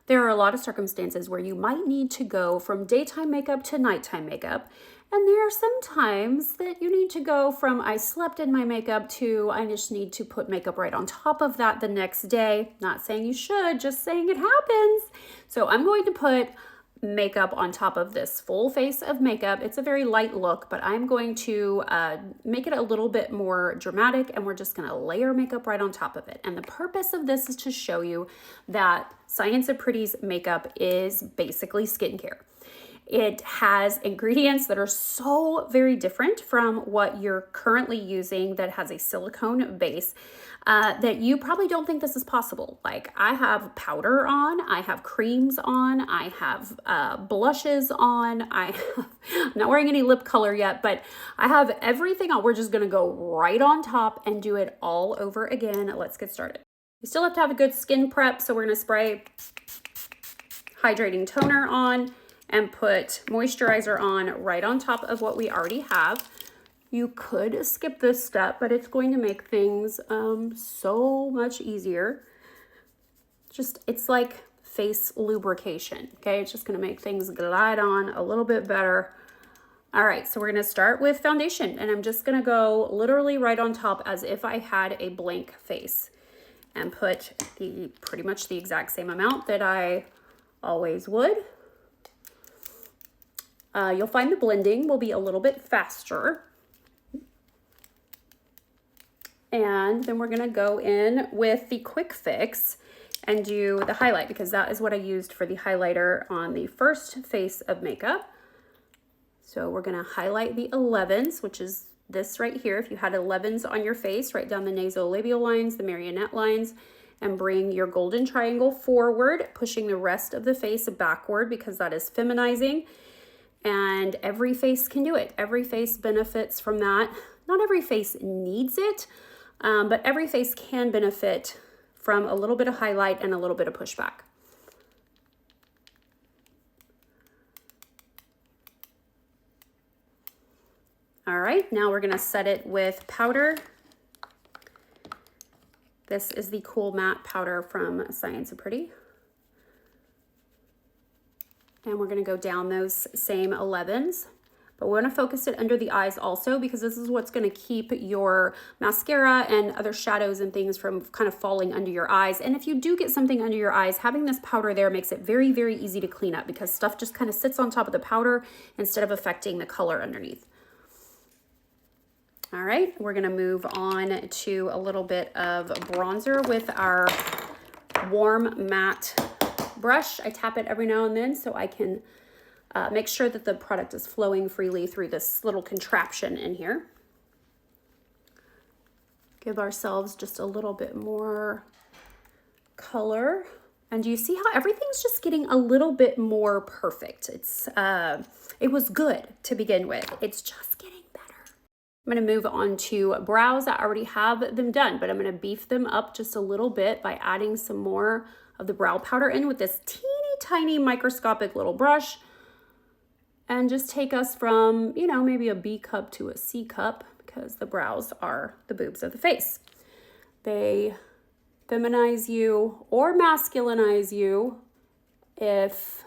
There are a lot of circumstances where you might need to go from daytime makeup to nighttime makeup. And there are some times that you need to go from I slept in my makeup to I just need to put makeup right on top of that the next day. Not saying you should, just saying it happens. So I'm going to put makeup on top of this full face of makeup. It's a very light look, but I'm going to make it a little bit more dramatic, and we're just going to layer makeup right on top of it. And the purpose of this is to show you that Science of Pretty's makeup is basically skincare. It has ingredients that are so very different from what you're currently using that has a silicone base that you probably don't think this is possible. Like, I have powder on, I have creams on, I have blushes on, I'm not wearing any lip color yet, but I have everything on. We're just gonna go right on top and do it all over again. Let's get started. You still have to have a good skin prep, so we're gonna spray hydrating toner on and put moisturizer on right on top of what we already have. You could skip this step, but it's going to make things so much easier. It's like face lubrication, okay? It's just gonna make things glide on a little bit better. All right, so we're gonna start with foundation, and I'm just gonna go literally right on top as if I had a blank face and put pretty much the exact same amount that I always would. You'll find the blending will be a little bit faster. And then we're gonna go in with the Quick Fix and do the highlight, because that is what I used for the highlighter on the first face of makeup. So we're gonna highlight the 11s, which is this right here. If you had 11s on your face, write down the nasolabial lines, the marionette lines, and bring your golden triangle forward, pushing the rest of the face backward because that is feminizing. And every face can do it. Every face benefits from that. Not every face needs it, but every face can benefit from a little bit of highlight and a little bit of pushback. All right, now we're gonna set it with powder. This is the Cool Matte powder from Science of Pretty. And we're gonna go down those same 11s, but we're gonna focus it under the eyes also, because this is what's gonna keep your mascara and other shadows and things from kind of falling under your eyes. And if you do get something under your eyes, having this powder there makes it very, very easy to clean up, because stuff just kind of sits on top of the powder instead of affecting the color underneath. All right, we're gonna move on to a little bit of bronzer with our warm matte brush. I tap it every now and then so I can make sure that the product is flowing freely through this little contraption in here. Give ourselves just a little bit more color. And you see how everything's just getting a little bit more perfect. It was good to begin with. It's just getting better. I'm gonna move on to brows. I already have them done, but I'm gonna beef them up just a little bit by adding some more of the brow powder in with this teeny tiny microscopic little brush, and just take us from, you know, maybe a B cup to a C cup, because the brows are the boobs of the face. They feminize you or masculinize you if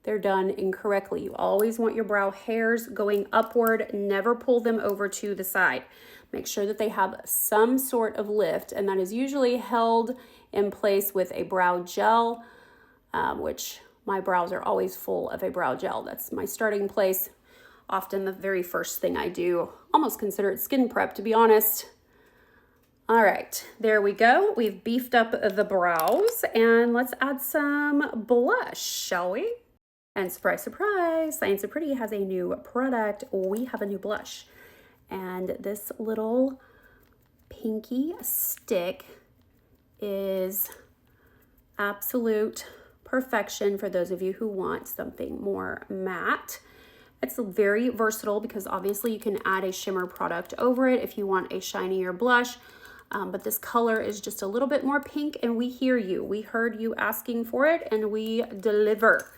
they're done incorrectly. You always want your brow hairs going upward, never pull them over to the side. Make sure that they have some sort of lift, and that is usually held in place with a brow gel, which my brows are always full of a brow gel. That's my starting place. Often the very first thing I do, almost consider it skin prep, to be honest. All right, there we go. We've beefed up the brows, and let's add some blush, shall we? And surprise, surprise, Science of Pretty has a new product. We have a new blush. And this little pinky stick is absolute perfection for those of you who want something more matte. It's very versatile because obviously you can add a shimmer product over it if you want a shinier blush. But this color is just a little bit more pink, and we hear you. We heard you asking for it, and we deliver.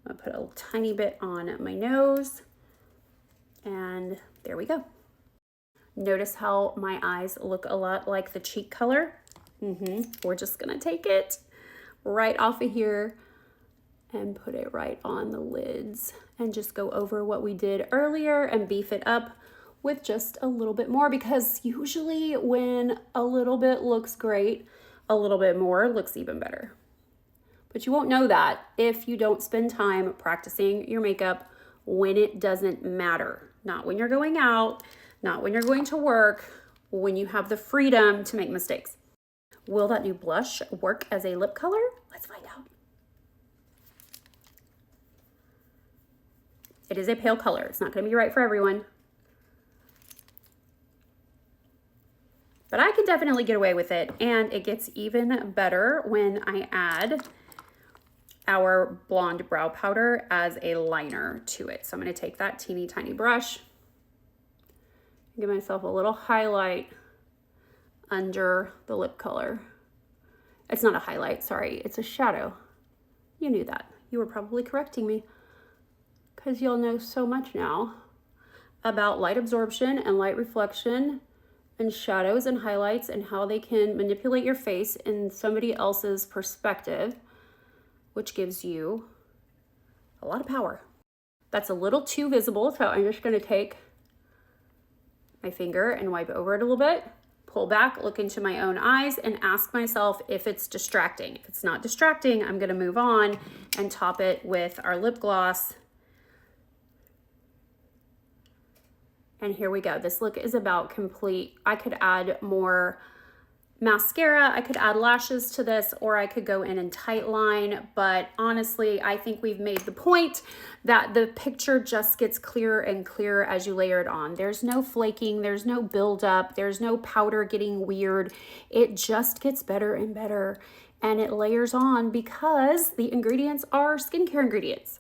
I'm gonna put a tiny bit on my nose, and there we go. Notice how my eyes look a lot like the cheek color. We're just gonna take it right off of here, and put it right on the lids and just go over what we did earlier and beef it up with just a little bit more, because usually when a little bit looks great, a little bit more looks even better. But you won't know that if you don't spend time practicing your makeup when it doesn't matter. Not when you're going out, not when you're going to work, when you have the freedom to make mistakes. Will that new blush work as a lip color? Let's find out. It is a pale color. It's not going to be right for everyone. But I can definitely get away with it, and it gets even better when I add our blonde brow powder as a liner to it. So I'm going to take that teeny tiny brush, give myself a little highlight under the lip color. It's not a highlight, sorry, it's a shadow. You knew that. You were probably correcting me, because you'll know so much now about light absorption and light reflection and shadows and highlights and how they can manipulate your face in somebody else's perspective, which gives you a lot of power. That's a little too visible, so I'm just going to take my finger and wipe over it a little bit, pull back, look into my own eyes, and ask myself if it's distracting. If it's not distracting, I'm going to move on and top it with our lip gloss. And here we go. This look is about complete. I could add more mascara, I could add lashes to this, or I could go in and tight line, but honestly, I think we've made the point that the picture just gets clearer and clearer as you layer it on. There's no flaking, there's no buildup, there's no powder getting weird. It just gets better and better, and it layers on because the ingredients are skincare ingredients.